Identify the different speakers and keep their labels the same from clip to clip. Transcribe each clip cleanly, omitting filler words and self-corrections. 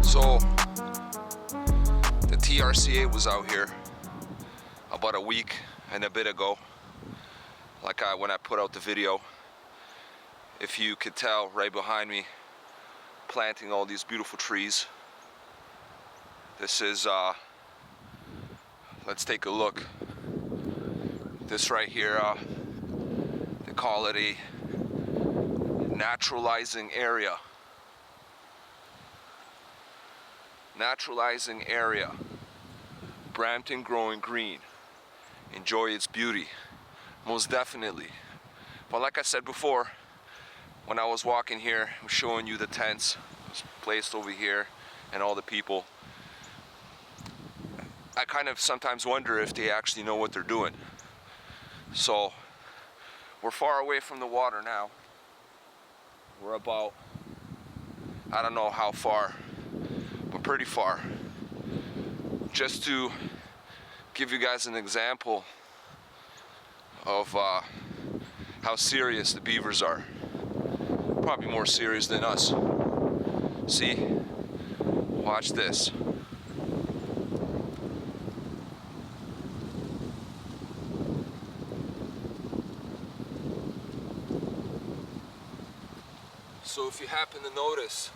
Speaker 1: So the TRCA was out here about a week and a bit ago, like when I put out the video. If you could tell, right behind me, planting all these beautiful trees. This is let's take a look. This right here, they call it a naturalizing area. Naturalizing area. Brampton growing green. Enjoy its beauty. Most definitely. But like I said before, when I was walking here, I was showing you the tents placed over here and all the people. I kind of sometimes wonder if they actually know what they're doing. So we're far away from the water now. We're about, I don't know how far, but pretty far. Just to give you guys an example of how serious the beavers are. Probably more serious than us. See? Watch this. So if you happen to notice,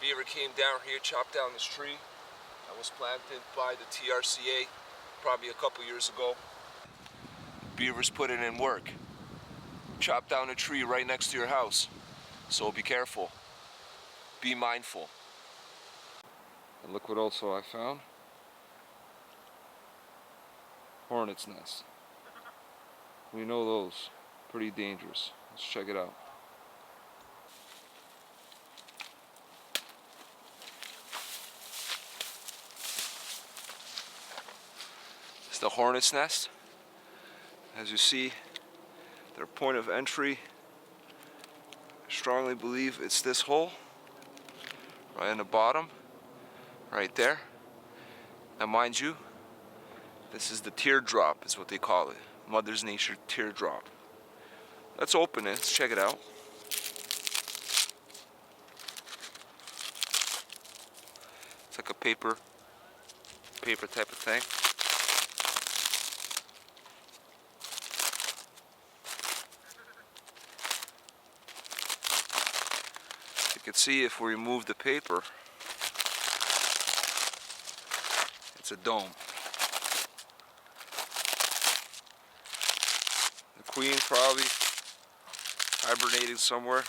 Speaker 1: beaver came down here, chopped down this tree that was planted by the TRCA probably a couple years ago. Beavers put it in work. Chop down a tree right next to your house. So be careful. Be mindful. And look what also I found. Hornet's nest. We know those. Pretty dangerous. Let's check it out. It's the hornet's nest. As you see, their point of entry, I strongly believe it's this hole, right on the bottom, right there. Now mind you, this is the teardrop, is what they call it. Mother's Nature teardrop. Let's open it, let's check it out. It's like a paper type of thing. You can see if we remove the paper, it's a dome. The queen probably hibernating somewhere.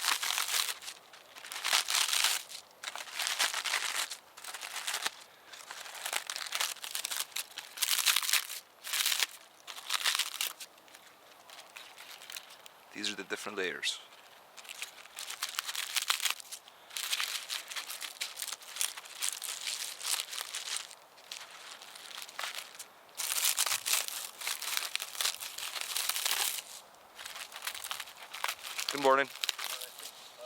Speaker 1: These are the different layers. Good morning.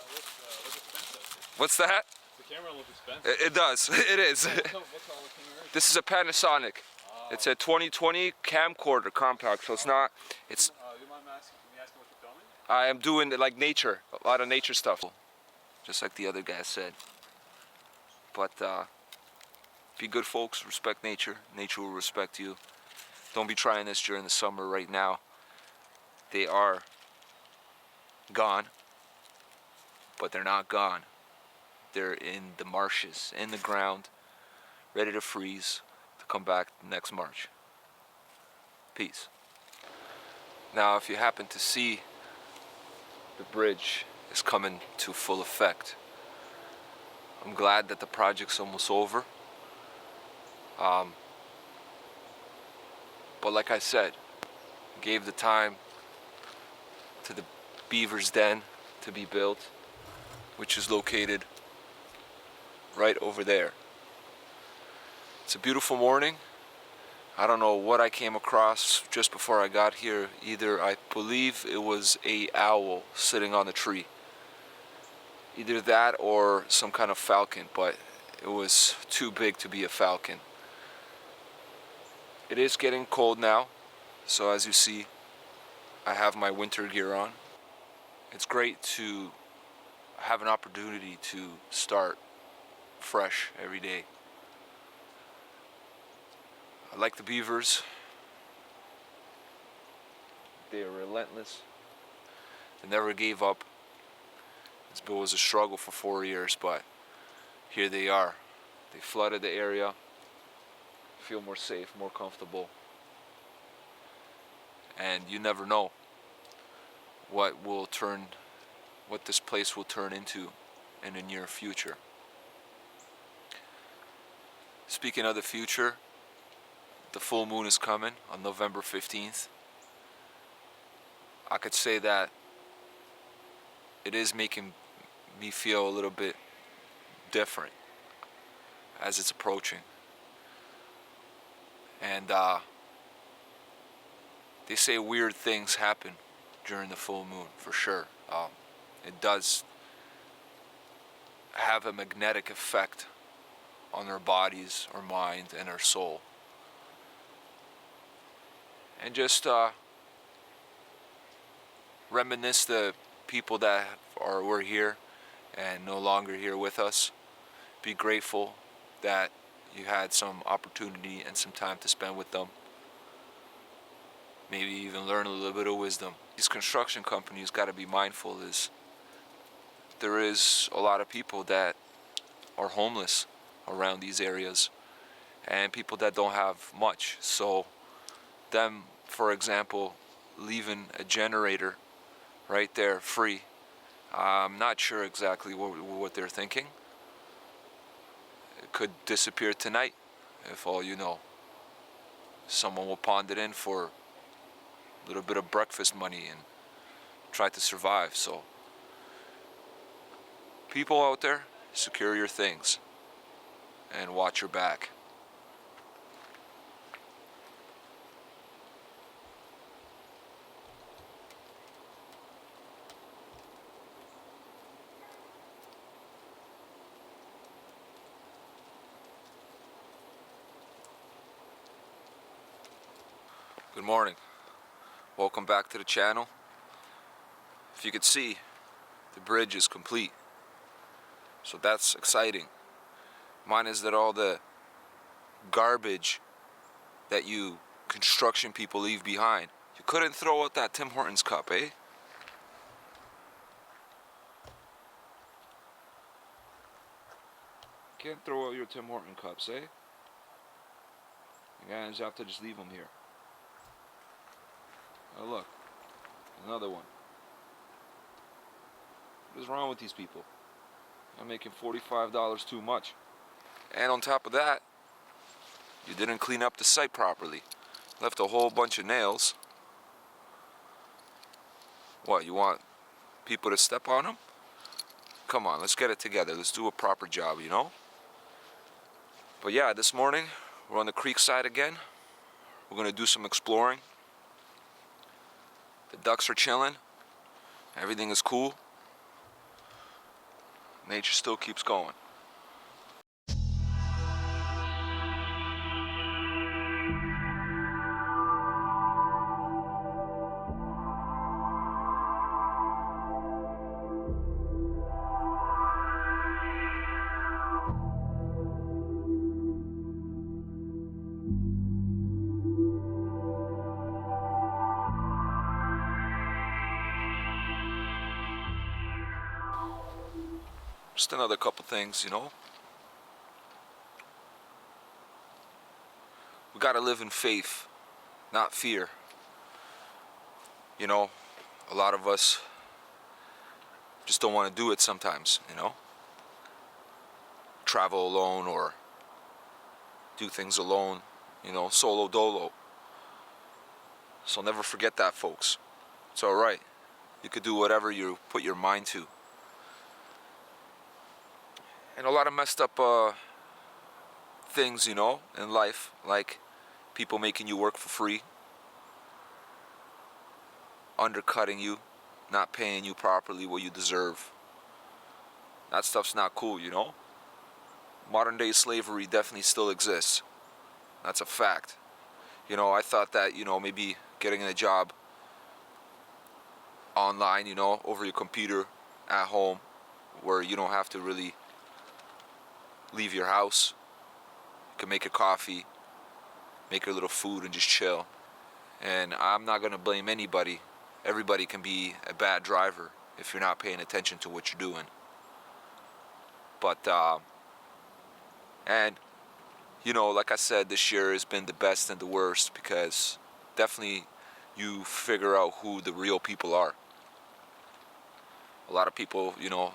Speaker 2: What's the fence up?
Speaker 1: What's that?
Speaker 2: The The camera looks expensive.
Speaker 1: It does. It is.
Speaker 2: What's all the camera is?
Speaker 1: This is a Panasonic. It's a 2020 camcorder compact, so it's not. It's.
Speaker 2: You mind me asking what you're filming?
Speaker 1: I am doing like nature, a lot of nature stuff, just like the other guy said. But be good folks, respect nature. Nature will respect you. Don't be trying this during the summer right now. They are gone, but they're not gone. They're in the marshes, in the ground, ready to freeze, to come back next March. Peace. Now, if you happen to see the bridge is coming to full effect, I'm glad that the project's almost over. But like I said, gave the time to the Beaver's Den to be built, which is located right over there. It's a beautiful morning. I don't know what I came across just before I got here. Either I believe it was an owl sitting on the tree. Either that or some kind of falcon, but it was too big to be a falcon. It is getting cold now, so as you see, I have my winter gear on. It's great to have an opportunity to start fresh every day. I like the beavers. They are relentless. They never gave up. It was a struggle for 4 years, but here they are. They flooded the area. Feel more safe, more comfortable. And you never know what this place will turn into in the near future. Speaking of the future, the full moon is coming on November 15th. I could say that it is making me feel a little bit different as it's approaching. And they say weird things happen during the full moon, for sure. It does have a magnetic effect on our bodies, our mind, and our soul. And just reminisce the people that were here and no longer here with us. Be grateful that you had some opportunity and some time to spend with them. Maybe even learn a little bit of wisdom. These construction companies got to be mindful is there is a lot of people that are homeless around these areas and people that don't have much. So them, for example, leaving a generator right there free, I'm not sure exactly what they're thinking. It could disappear tonight, if all you know. Someone will pawn it in for a little bit of breakfast money and try to survive. So, people out there, secure your things and watch your back. Good morning. Welcome back to the channel. If you could see, the bridge is complete. So that's exciting. Mine is that all the garbage that you construction people leave behind. You couldn't throw out that Tim Hortons cup, eh? Can't throw out your Tim Hortons cups, eh? You guys have to just leave them here. Oh look, another one. What is wrong with these people? I'm making $45 too much. And on top of that, you didn't clean up the site properly. Left a whole bunch of nails. What, you want people to step on them? Come on, let's get it together. Let's do a proper job, you know? But yeah, this morning, we're on the creek side again. We're gonna do some exploring. The ducks are chilling. Everything is cool. Nature still keeps going. Just another couple things, you know. We gotta live in faith, not fear. You know, a lot of us just don't want to do it sometimes, you know. Travel alone or do things alone, you know, solo dolo. So never forget that, folks. It's alright. You could do whatever you put your mind to. And a lot of messed up things, you know, in life, like people making you work for free, undercutting you, not paying you properly what you deserve. That stuff's not cool, you know. Modern day slavery definitely still exists. That's a fact. You know, I thought that, you know, maybe getting a job online, you know, over your computer at home, where you don't have to really leave your house. You can make your coffee, make your little food, and just chill. And I'm not gonna blame anybody. Everybody can be a bad driver if you're not paying attention to what you're doing. But and you know, like I said, this year has been the best and the worst, because definitely you figure out who the real people are. A lot of people, you know,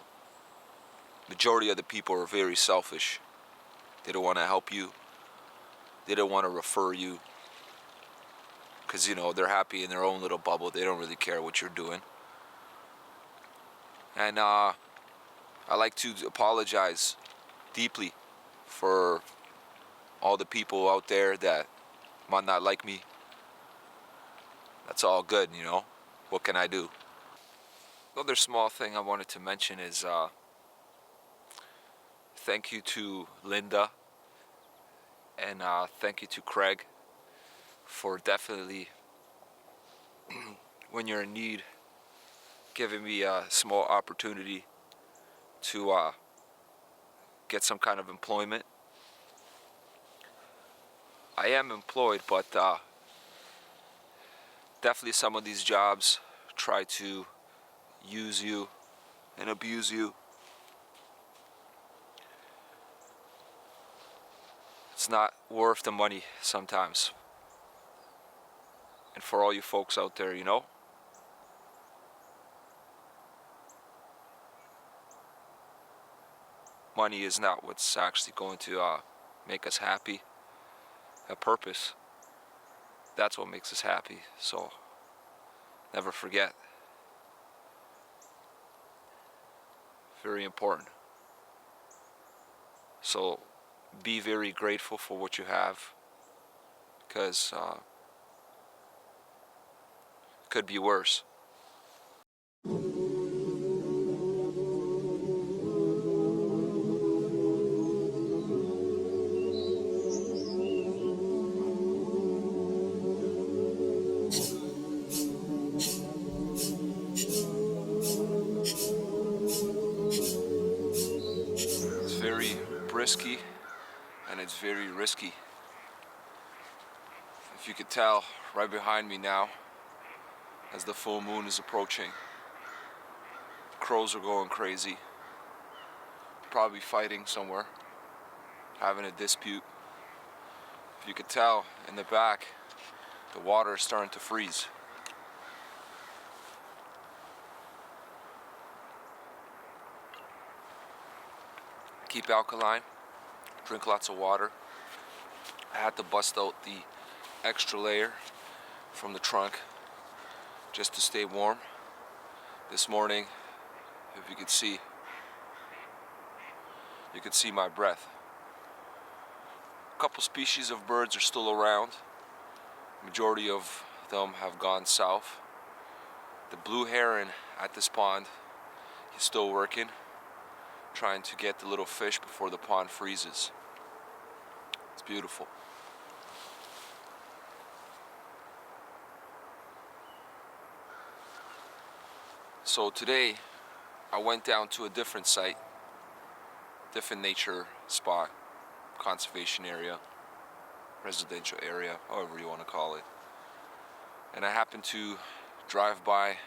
Speaker 1: majority of the people are very selfish. They don't want to help you. They don't want to refer you, because, you know, they're happy in their own little bubble. They don't really care what you're doing. And I like to apologize deeply for all the people out there that might not like me. That's all good, you know. What can I do? Another small thing I wanted to mention is thank you to Linda and thank you to Craig for definitely, when you're in need, giving me a small opportunity to get some kind of employment. I am employed, but definitely some of these jobs try to use you and abuse you. It's not worth the money sometimes. And for all you folks out there, you know, money is not what's actually going to make us happy. A purpose, that's what makes us happy. So never forget. Very important. So be very grateful for what you have, because it could be worse. It's very brisky and it's very risky. If you could tell, right behind me now, as the full moon is approaching, crows are going crazy. Probably fighting somewhere, having a dispute. If you could tell, in the back, the water is starting to freeze. Keep alkaline, drink lots of water. I had to bust out the extra layer from the trunk just to stay warm. This morning, if you could see my breath. A couple species of birds are still around. Majority of them have gone south. The blue heron at this pond, he's still working, trying to get the little fish before the pond freezes. It's beautiful. So today, I went down to a different site, different nature spot, conservation area, residential area, however you want to call it. And I happened to drive by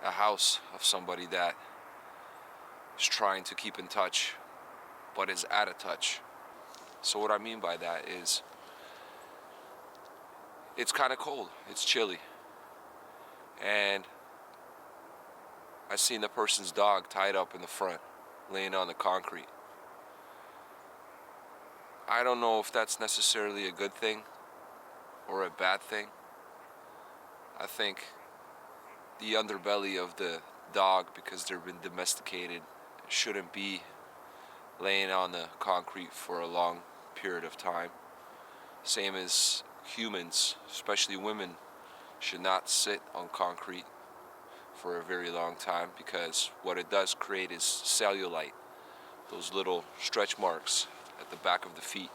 Speaker 1: a house of somebody that is trying to keep in touch, but is out of touch. So what I mean by that is, it's kind of cold, it's chilly, and I seen the person's dog tied up in the front, laying on the concrete. I don't know if that's necessarily a good thing or a bad thing. I think the underbelly of the dog, because they've been domesticated, shouldn't be laying on the concrete for a long period of time. Same as humans, especially women, should not sit on concrete for a very long time, because what it does create is cellulite, those little stretch marks at the back of the feet.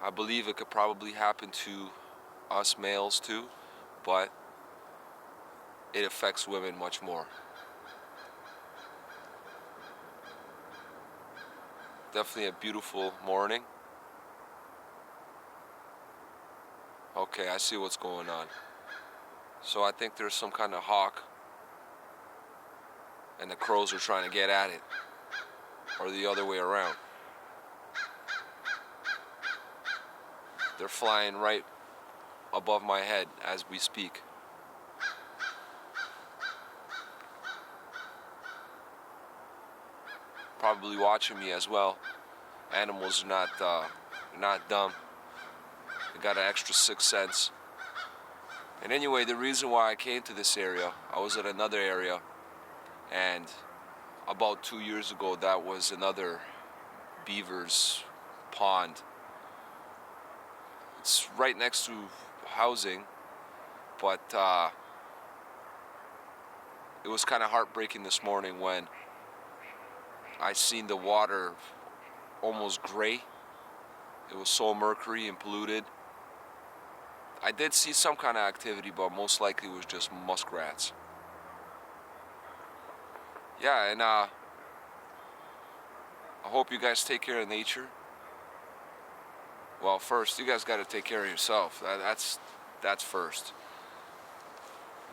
Speaker 1: I believe it could probably happen to us males too, but it affects women much more. Definitely a beautiful morning. Okay, I see what's going on. So I think there's some kind of hawk, and the crows are trying to get at it, or the other way around. They're flying right above my head as we speak. Probably watching me as well. Animals are not dumb. They got an extra sixth sense. And anyway, the reason why I came to this area, I was at another area, and about 2 years ago, that was another beaver's pond. It's right next to housing, but it was kind of heartbreaking this morning when I seen the water almost gray. It was so mercury and polluted. I did see some kind of activity, but most likely it was just muskrats. Yeah, and I hope you guys take care of nature. Well, first, you guys got to take care of yourself. That's first.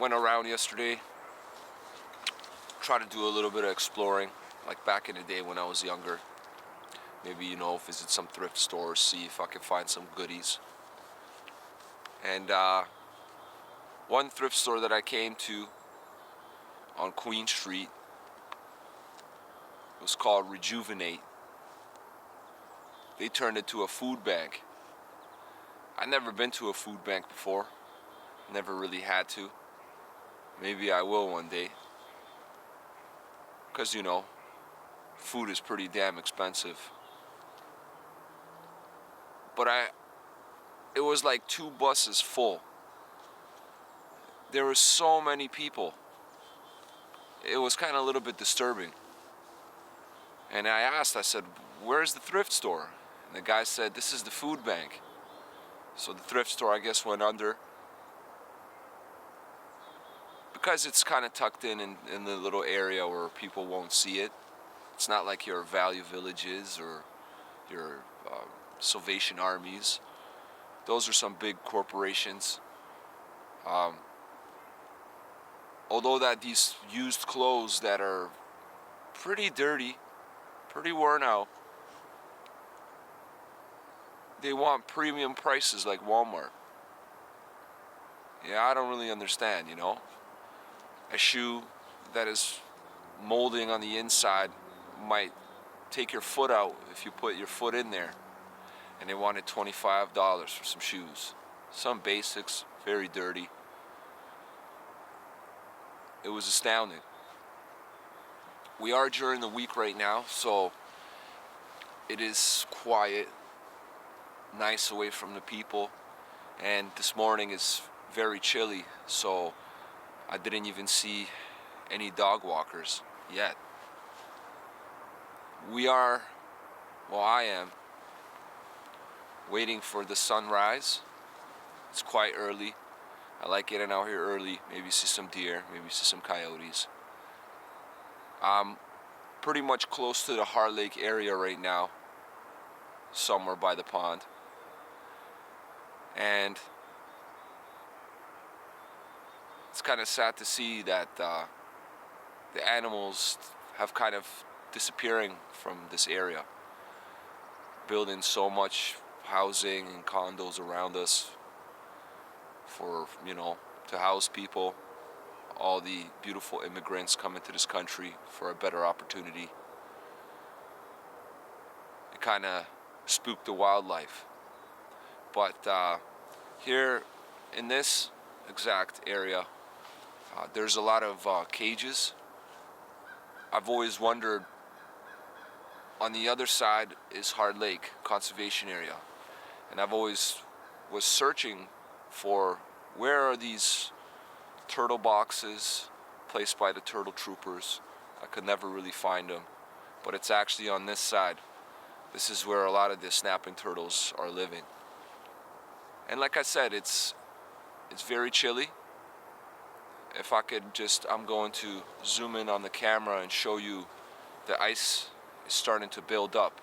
Speaker 1: Went around yesterday, tried to do a little bit of exploring, like back in the day when I was younger. Maybe, visit some thrift stores, see if I can find some goodies. And one thrift store that I came to on Queen Street was called Rejuvenate. They turned it to a food bank. I've never been to a food bank before. Never really had to. Maybe I will one day. Because, food is pretty damn expensive. But it was like 2 buses full. There were so many people. It was kind of a little bit disturbing. And I said, where's the thrift store? And the guy said, this is the food bank. So the thrift store, I guess, went under. Because it's kind of tucked in the little area where people won't see it. It's not like your Value Villages or your Salvation Armies. Those are some big corporations. Although that these used clothes that are pretty dirty, pretty worn out, they want premium prices like Walmart. Yeah, I don't really understand, A shoe that is molding on the inside might take your foot out if you put your foot in there. And they wanted $25 for some shoes. Some basics, very dirty. It was astounding. We are during the week right now, so it is quiet, nice away from the people. And this morning is very chilly, so I didn't even see any dog walkers yet. I am waiting for the sunrise. It's quite early. I like getting out here early, maybe see some deer, maybe see some coyotes. I'm pretty much close to the Heart Lake area right now, somewhere by the pond. And it's kind of sad to see that the animals have kind of disappearing from this area. Building so much housing and condos around us for, to house people. All the beautiful immigrants coming to this country for a better opportunity. It kind of spooked the wildlife. But here in this exact area, there's a lot of cages. I've always wondered, on the other side is Hard Lake Conservation Area. And I've always was searching for where are these turtle boxes placed by the turtle troopers. I could never really find them, but it's actually on this side. This is where a lot of the snapping turtles are living. And like I said, it's very chilly. If I could I'm going to zoom in on the camera and show you the ice is starting to build up,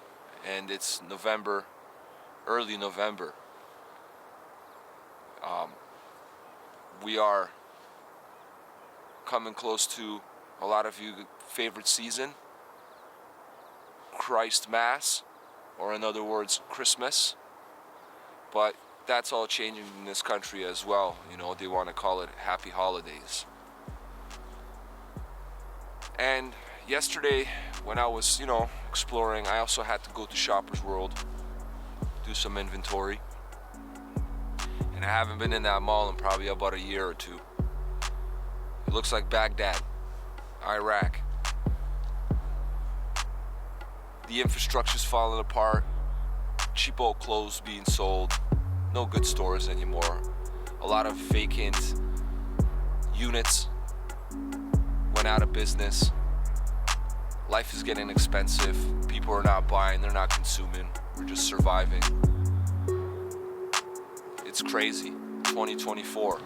Speaker 1: and it's November, early November. We are coming close to a lot of you favorite season, Christ Mass, or in other words, Christmas. But that's all changing in this country as well. They want to call it Happy Holidays. And yesterday, when I was, exploring, I also had to go to Shoppers World, do some inventory. And I haven't been in that mall in probably about a year or two. It looks like Baghdad, Iraq. The infrastructure's falling apart. Cheap old clothes being sold. No good stores anymore. A lot of vacant units went out of business. Life is getting expensive. People are not buying, they're not consuming. We're just surviving. It's crazy. 2024.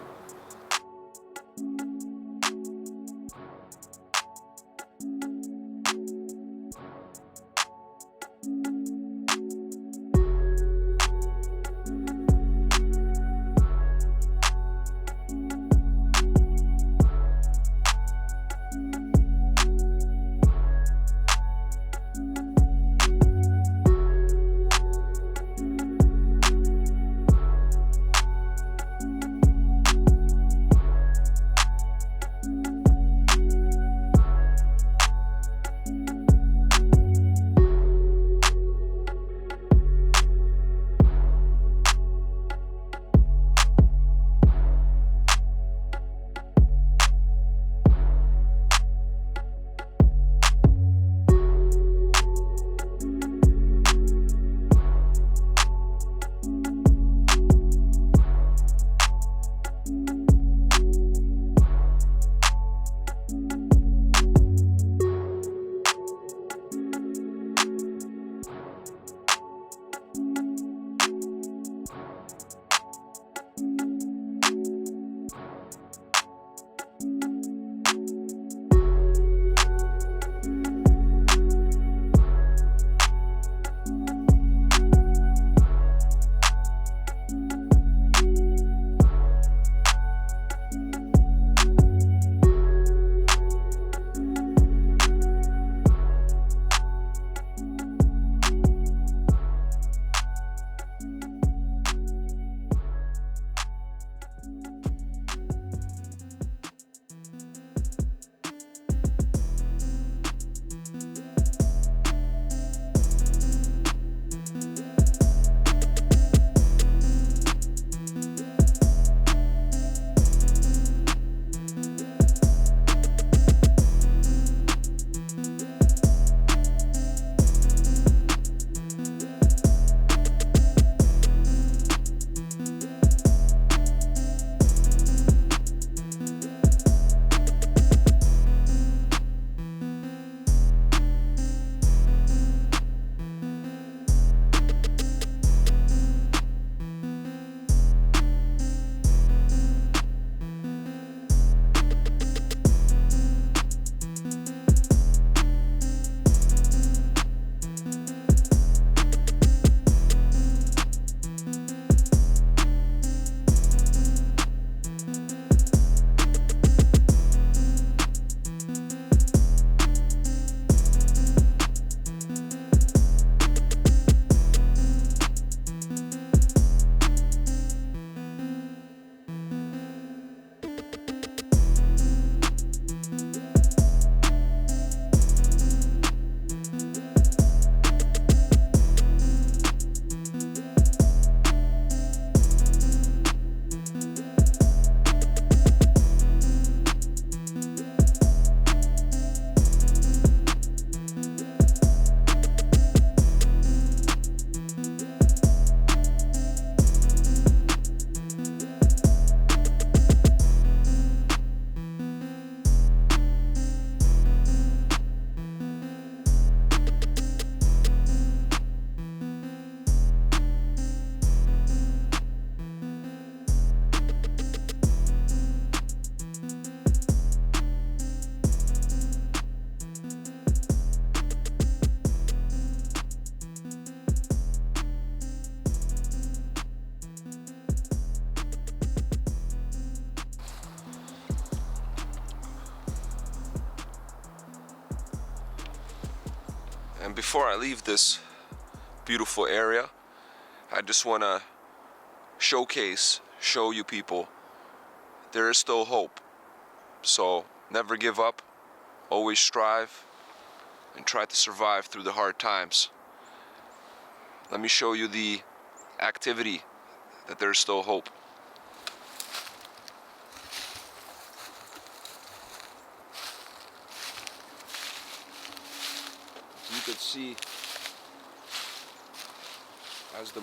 Speaker 1: And before I leave this beautiful area, I just want to show you people, there is still hope. So never give up, always strive, and try to survive through the hard times. Let me show you the activity that there's still hope. You could see as the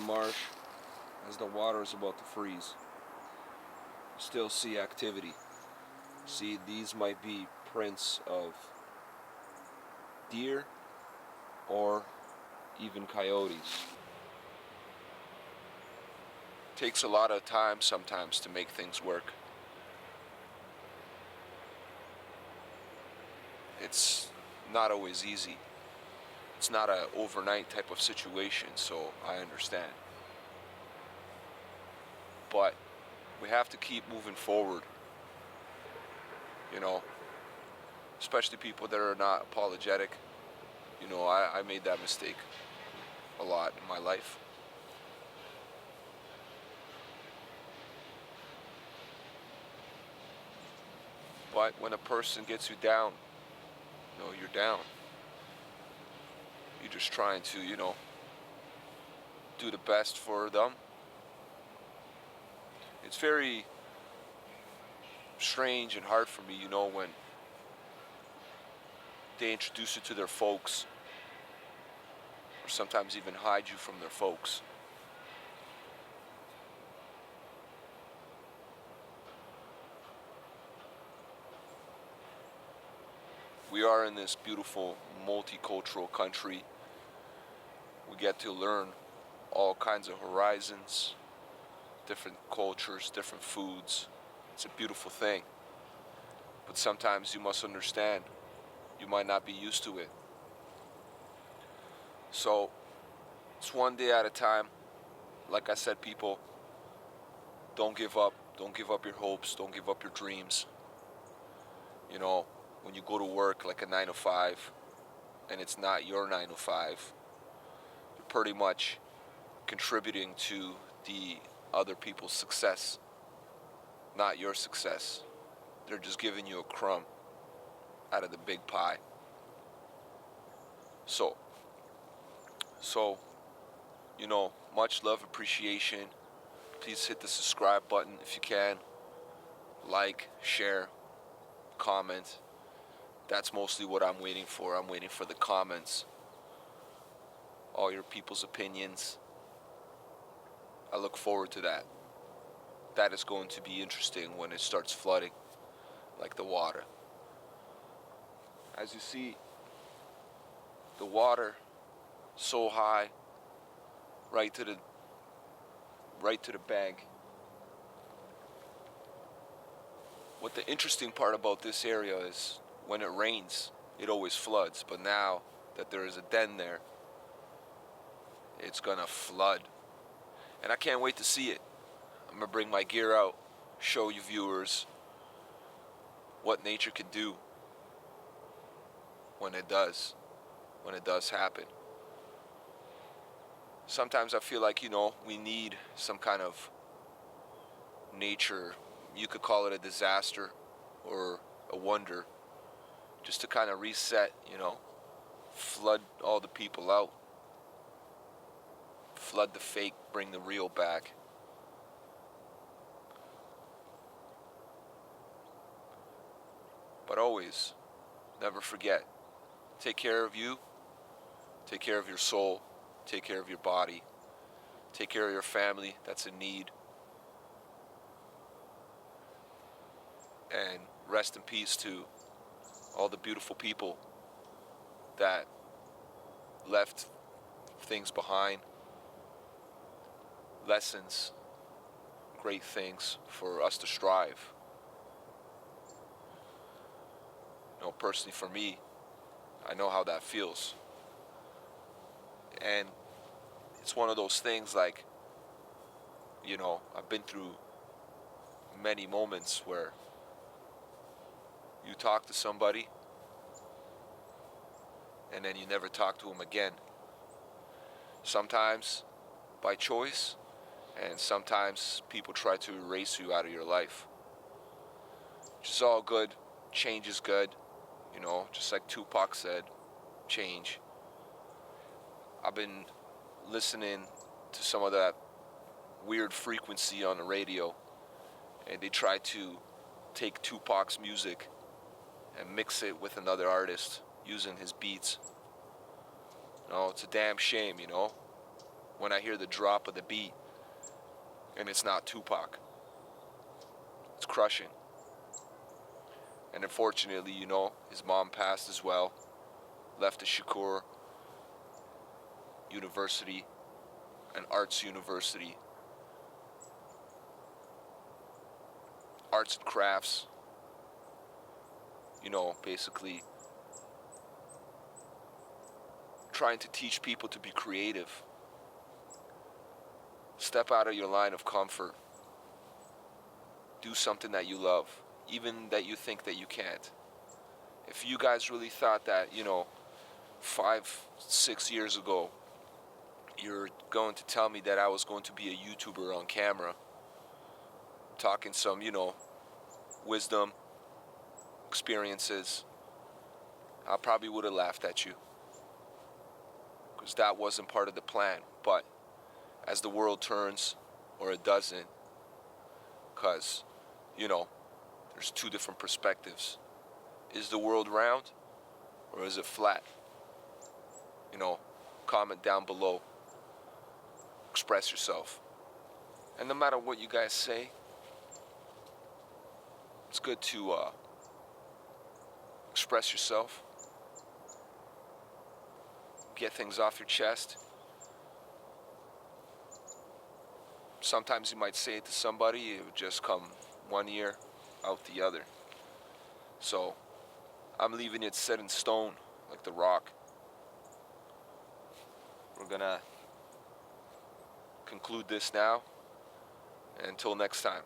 Speaker 1: water is about to freeze, you still see activity. See, these might be prints of deer or even coyotes. Takes a lot of time sometimes to make things work. It's not always easy. It's not an overnight type of situation, so I understand. But we have to keep moving forward, you know, especially people that are not apologetic. You know, I made that mistake a lot in my life. But when a person gets you down, you know, you're down. You're just trying to, you know, do the best for them. It's very strange and hard for me, you know, when they introduce you to their folks, or sometimes even hide you from their folks. We are in this beautiful multicultural country. We get to learn all kinds of horizons, different cultures, different foods. It's a beautiful thing. But sometimes you must understand, you might not be used to it. So it's one day at a time. Like I said, people, don't give up. Don't give up your hopes. Don't give up your dreams. You know, when you go to work like a 9 to 5 and it's not your 9 to 5, you're pretty much contributing to the other people's success, not your success. They're just giving you a crumb out of the big pie. So, you know, much love, appreciation. Please hit the subscribe button if you can. Like, share, comment. That's mostly what I'm waiting for. I'm waiting for the comments. All your people's opinions. I look forward to that. That is going to be interesting when it starts flooding, like the water. As you see, the water so high, right to the bank. What the interesting part about this area is, when it rains, it always floods. But now that there is a den there, it's gonna flood. And I can't wait to see it. I'm gonna bring my gear out, show you viewers what nature can do when it does happen. Sometimes I feel like, you know, we need some kind of nature, you could call it a disaster or a wonder, just to kind of reset, you know, flood all the people out, flood the fake, bring the real back. But always, never forget, take care of you, take care of your soul, take care of your body, take care of your family that's in need, and rest in peace to all the beautiful people that left things behind, lessons, great things for us to strive. You know, personally for me, I know how that feels. And it's one of those things, like, you know, I've been through many moments where you talk to somebody and then you never talk to them again. Sometimes by choice, and sometimes people try to erase you out of your life. Which is all good. Change is good. You know, just like Tupac said, change. I've been listening to some of that weird frequency on the radio, and they try to take Tupac's music and mix it with another artist using his beats. You know, it's a damn shame, you know, when I hear the drop of the beat and it's not Tupac. It's crushing. And unfortunately, you know, his mom passed as well, left the Shakur University, an arts university, arts and crafts, you know, basically trying to teach people to be creative. Step out of your line of comfort. Do something that you love, even that you think that you can't. If you guys really thought that, you know, 5-6 years ago, you're going to tell me that I was going to be a YouTuber on camera, talking some, you know, wisdom, experiences, I probably would have laughed at you. Because that wasn't part of the plan. But as the world turns, or it doesn't, because, you know, there's two different perspectives. Is the world round, or is it flat? You know, comment down below. Express yourself. And no matter what you guys say, it's good to express yourself. Get things off your chest. Sometimes you might say it to somebody, it would just come one ear, out the other. So, I'm leaving it set in stone, like the rock. We're gonna conclude this now. Until next time.